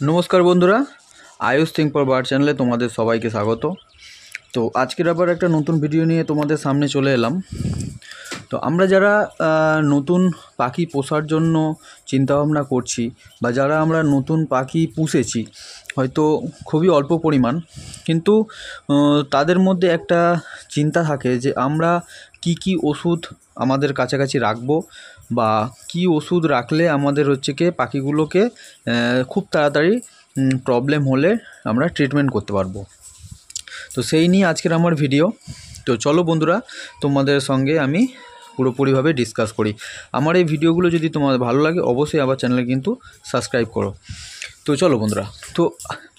নমস্কার বন্ধুরা, Ayush think for bird চ্যানেলে তোমাদের সবাইকে স্বাগত। তো আজকের আবার একটা নতুন ভিডিও নিয়ে তোমাদের সামনে চলে এলাম। তো আমরা যারা নতুন পাখি পোষার জন্য চিন্তাভাবনা করছি বা যারা আমরা নতুন পাখি পুষেছি হয়তো খুবই অল্প পরিমাণ, কিন্তু তাদের মধ্যে একটা চিন্তা থাকে যে আমরা কি ওষুধ আমাদের কাছাকাছি রাখবো বা কি ওষুধ রাখলে আমাদের পাখিগুলোকে খুব তাড়াতাড়ি প্রবলেম হলে আমরা ট্রিটমেন্ট করতে পারবো। তো সেই নিয়ে আজকের আমার ভিডিও। তো চলো বন্ধুরা, তোমাদের সঙ্গে আমি পুরোপুরিভাবে ডিসকাস করি। আমার এই ভিডিওগুলো যদি তোমাদের ভালো লাগে অবশ্যই আমার চ্যানেলে কিন্তু সাবস্ক্রাইব করো। তো চলো বন্ধুরা, তো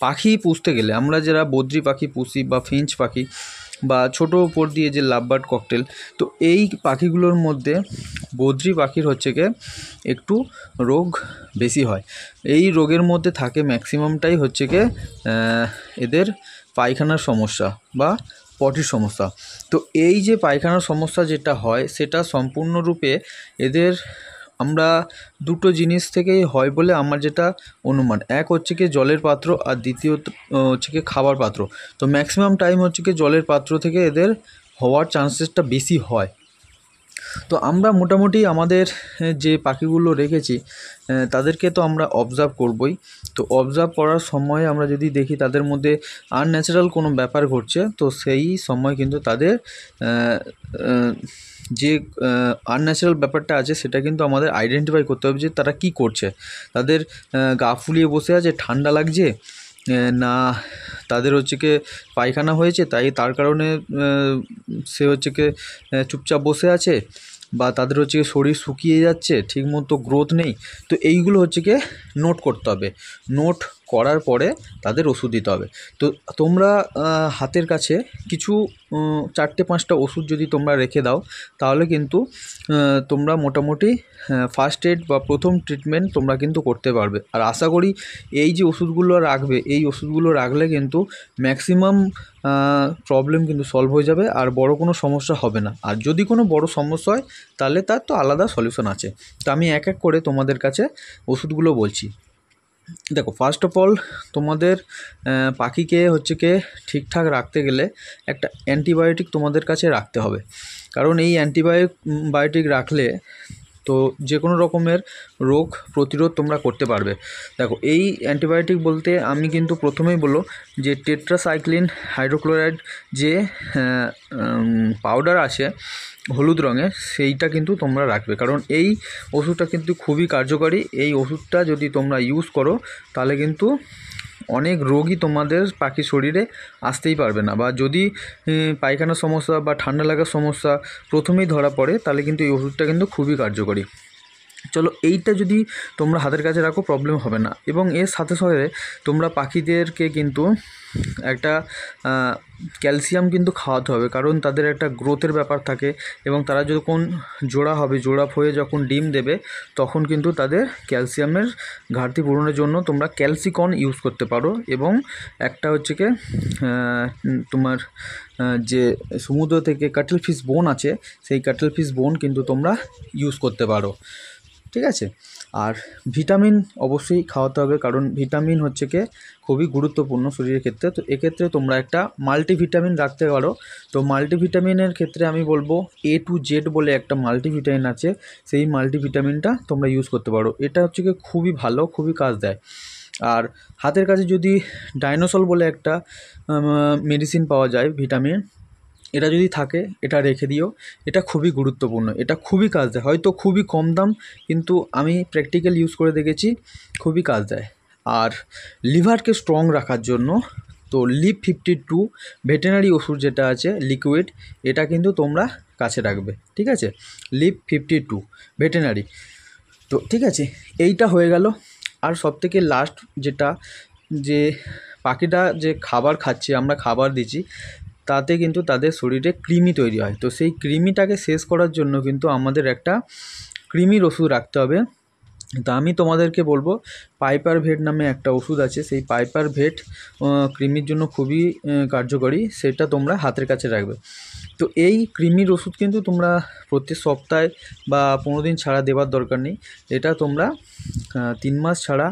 পাখি পুষতে গেলে আমরা যারা বদ্রি পাখি পুষি বা ফিঞ্চ পাখি বা ছোটো উপর দিয়ে যে লাভবার্ড ককটেল, তো এই পাখিগুলোর মধ্যে বদ্রি পাখির একটু রোগ বেশি হয়। এই রোগের মধ্যে থাকে ম্যাক্সিমামটাই এদের পায়খানার সমস্যা বা পটির সমস্যা। তো এই যে পায়খানার সমস্যা যেটা হয় সেটা সম্পূর্ণরূপে এদের আমরা দুটো জিনিস থেকেই হয় বলে আমার যেটা অনুমান। এক জলের পাত্র আর দ্বিতীয়ত খাবার পাত্র। তো ম্যাক্সিমাম টাইম জলের পাত্র থেকে এদের হওয়ার চান্সেসটা বেশি হয়। তো আমরা মোটামুটি আমাদের যে পাখিগুলো রেখেছি তাদেরকে তো আমরা অবজার্ভ করবই। তো অবজার্ভ করার সময় আমরা যদি দেখি তাদের মধ্যে আনন্যাচারাল কোনো ব্যাপার ঘটছে, তো সেই সময় কিন্তু তাদের যে আনন্যাচারাল ব্যাপারটা আছে সেটা কিন্তু আমাদের আইডেন্টিফাই করতে হবে যে তারা কি করছে। তাদের গা ফুলিয়ে বসে আছে, ঠান্ডা লাগছে, না তাদের পায়খানা হয়েছে তার কারণে সে চুপচাপ বসে আছে, বা তাদের শরীর শুকিয়ে যাচ্ছে, ঠিকমতো গ্রোথ নেই। তো এইগুলো নোট করতে হবে। নোট করার পরে তাদের ওষুধ দিতে হবে। তো তোমরা হাতের কাছে কিছু 4-5টা ওষুধ যদি তোমরা রেখে দাও তাহলে কিন্তু তোমরা মোটামুটি ফার্স্ট এড বা প্রথম ট্রিটমেন্ট তোমরা কিন্তু করতে পারবে। আর আশা করি এই যে ওষুধগুলো রাখবে, এই ওষুধগুলো রাখলে কিন্তু ম্যাক্সিমাম প্রবলেম কিন্তু সলভ হয়ে যাবে আর বড় কোনো সমস্যা হবে না। আর যদি কোনো বড় সমস্যা হয় তাহলে তার তো আলাদা সলিউশন আছে। তো আমি এক এক করে তোমাদের কাছে ওষুধগুলো বলছি। দেখো, ফার্স্ট অফ অল তোমাদের পাখিকে ঠিকঠাক রাখতে গেলে একটা অ্যান্টিবায়োটিক তোমাদের কাছে রাখতে হবে। কারণ এই অ্যান্টিবায়োটিক রাখলে তো যে কোনো রকমের রোগ প্রতিরোধ তোমরা করতে পারবে। দেখো, এই অ্যান্টিবায়োটিক বলতে আমি কিন্তু প্রথমেই বললো যে টেট্রাসাইক্লিন হাইড্রোক্লোরাইড যে পাউডার আছে হলুদ রঙের, সেইটা কিন্তু তোমরা রাখবে। কারণ এই ওষুধটা কিন্তু খুবই কার্যকারী। এই ওষুধটা যদি তোমরা ইউজ করো তাহলে কিন্তু অনেক রোগই তোমাদের পাখির শরীরে আসতেই পারবে না। বা যদি পায়খানার সমস্যা বা ঠান্ডা লাগার সমস্যা প্রথমেই ধরা পড়ে তাহলে কিন্তু এই ওষুধটা কিন্তু খুবই কার্যকরী। চলো, এইটা যদি তোমরা হাতের কাছে রাখো প্রবলেম হবে না। এবং এর সাথে সাথে তোমরা পাখিদেরকে কিন্তু একটা ক্যালসিয়াম কিন্তু খাওয়াতে হবে। কারণ তাদের একটা গ্রোথের ব্যাপার থাকে এবং তারা যখন জোড়া হবে, জোড়া হয়ে যখন ডিম দেবে তখন কিন্তু তাদের ক্যালসিয়ামের ঘাটতি পূরণের জন্য তোমরা ক্যালসিকন ইউজ করতে পারো। এবং একটা তোমার যে সমুদ্র থেকে কাটল ফিশ বোন আছে, সেই কাটল ফিশ বোন কিন্তু তোমরা ইউজ করতে পারো। ঠিক আছে। আর ভিটামিন অবশ্যই খাওয়াতে হবে, কারণ ভিটামিন খুবই গুরুত্বপূর্ণ শরীরের ক্ষেত্রে। তো এক্ষেত্রে তোমরা একটা মাল্টিভিটামিন রাখতে পারো। তো মাল্টিভিটামিনের ক্ষেত্রে আমি বলবো A to Z বলে একটা মাল্টিভিটামিন আছে, সেই মাল্টিভিটামিনটা তোমরা ইউজ করতে পারো। এটা খুবই ভালো, খুবই কাজ দেয়। আর হাতের কাছে যদি ডাইনোসল বলে একটা মেডিসিন পাওয়া যায় ভিটামিন, এটা যদি থাকে এটা রেখে দিও। এটা খুবই গুরুত্বপূর্ণ, এটা খুবই কাজ দেয়। হয়তো খুবই কম দাম, কিন্তু আমি প্র্যাকটিক্যাল ইউজ করে দেখেছি, খুবই কাজ দেয়। আর লিভারকে স্ট্রং রাখার জন্য তো লিভ 52 ভেটেরিনারি ওষুধ যেটা আছে লিকুইড, এটা কিন্তু তোমরা কাছে রাখবে। ঠিক আছে, লিভ 52 ভেটেরিনারি। তো ঠিক আছে, এইটা হয়ে গেল। আর সবথেকে লাস্ট যেটা, যে পাখিটা যে খাবার খাচ্ছে, আমরা খাবার দিচ্ছি, তাতে কিন্তু তাদের শরীরে কৃমি তৈরি হয়। তো সেই কৃমিটাকে শেষ করার জন্য কিন্তু আমাদের একটা কৃমির ওষুধ রাখতে হবে। তা আমি তোমাদেরকে বলবো পাইপার ভেট নামে একটা ওষুধ আছে, সেই পাইপার ভেট কৃমির জন্য খুবই কার্যকরী, সেটা তোমরা হাতের কাছে রাখবে। তো এই কৃমির ওষুধ কিন্তু তোমরা প্রতি সপ্তাহে বা 15 দিন ছাড়া দেওয়ার দরকার নেই। এটা তোমরা 3 মাস ছাড়া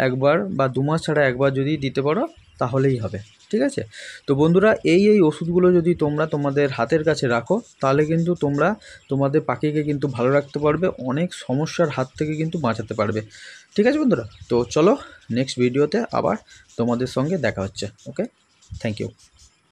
একবার বা 2 মাস ছাড়া একবার যদি দিতে পারো তাহলেই হবে, ঠিক আছে? তো বন্ধুরা, এই ওষুধগুলো যদি তোমরা তোমাদের হাতের কাছে রাখো তাহলে কিন্তু তোমরা তোমাদের পাখিকে কিন্তু ভালো রাখতে পারবে, অনেক সমস্যার হাত থেকে কিন্তু বাঁচাতে পারবে। ঠিক আছে বন্ধুরা, তো চলো নেক্সট ভিডিওতে আবার তোমাদের সঙ্গে দেখা হচ্ছে। ওকে, থ্যাংক ইউ।